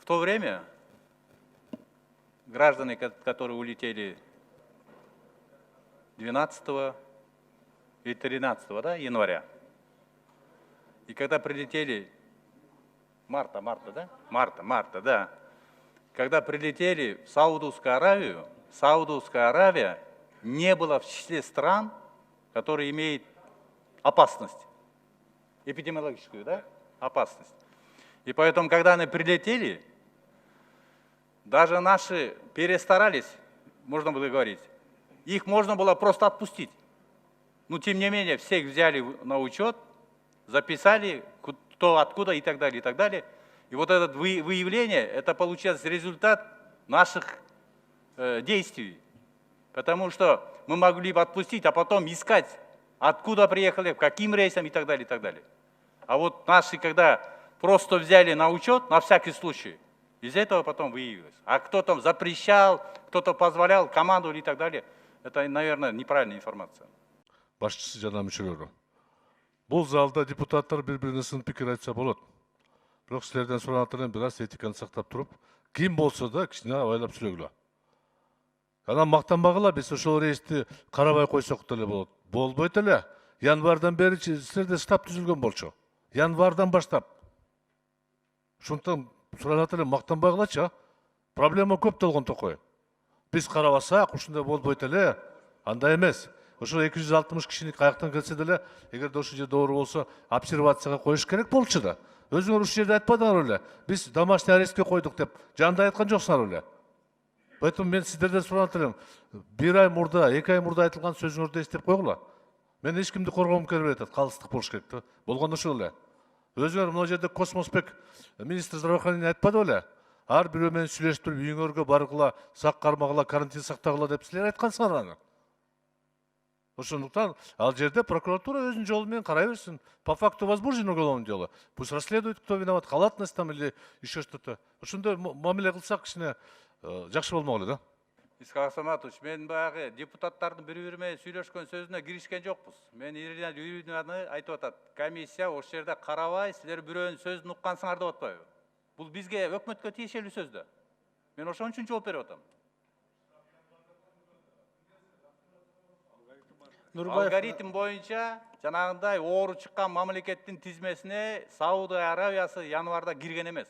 В то время граждане, которые улетели 12 и 13 января, и когда прилетели, марта, да, когда прилетели в Саудовскую Аравию, Саудовская Аравия не была в числе стран, которые имеют опасность, эпидемиологическую, да, опасность. И поэтому, когда они прилетели, даже наши перестарались, можно было говорить, их можно было просто отпустить. Но тем не менее, всех взяли на учет, записали, кто откуда и так далее, и так далее. И вот это выявление, это получается результат наших действий. Потому что мы могли бы отпустить, а потом искать, откуда приехали, каким рейсом и так далее, и так далее. А вот наши, когда просто взяли на учет, на всякий случай, из этого потом выявилось. А кто-то запрещал, кто-то позволял, командовали и так далее. Это, наверное, неправильная информация. Башчысы жана мүчөлөрү. Бул залда депутаттар бири-бирине сын пикир айтса болот. Бирок силерден суранат элем бир аз этиканы сактап туруп, ким болсо да кичине абайлап сүйлөгүлө. Анан мактанбагыла, биз ошол рейсти карабай койсок деле болот. Болбойт эле. Январдан бери силерде штаб түзүлгөн болчу. Январдан баштап. Ошондуктан суранат элем мактанбагылачы. Проблема көп болгондо кой. Биз карабасак, ушундай болбойт эле. Андай эмес. Ошо 260 кишини каяктан келсе деле, эгерде ошол жерде оор болсо, обсервацияга коюш керек болчу да. Өзүңөр ушул жерде айтпадыңар беле? Биз домашний арестке койдук деп, жанда айткан жоксуңар беле? Поэтому мен сиздерден суранат элем, 1 ай мурда, 2 ай мурда айтылган сөзүңөрдү эстеп койгула. Мен эч кимди коргоом келбей атат, калыстык болуш керек да. Болгондо ошол эле. Өзүңөр мына жерде Космосбек министр здравоохранения айтпады беле? Ар бирөө менен сүйлөшүп туруп, үйүңөргө баргыла, сак кармагыла, карантин сактагыла деп силер айткансыңар аны. Ошондуктан ал жерде прокуратура өзүнүн жолу менен карай берсин. По факту возбуждено уголовное дело. Пусть расследует, кто виноват, халатность там или еще что-то. Ошондой мамиле кылсак кичине жакшы болмок эле да. Исхак Саматович, мен баягы депутаттардын бири-бири менен сүйлөшкөн сөзүнө киришкен жокпуз. Мен Ирина айтып атат. Комиссия ошол жерде карабай, силер бирөөнүн сөзүн уккансыңар деп атпайбы? Бул бизге өкмөткө тиешелүү сөз да. Мен ошон үчүн жооп берип атам. Алгоритм боюнча жанагындай оору чыккан мамлекеттин тизмесине Саудия Аравиясы январда кирген эмес.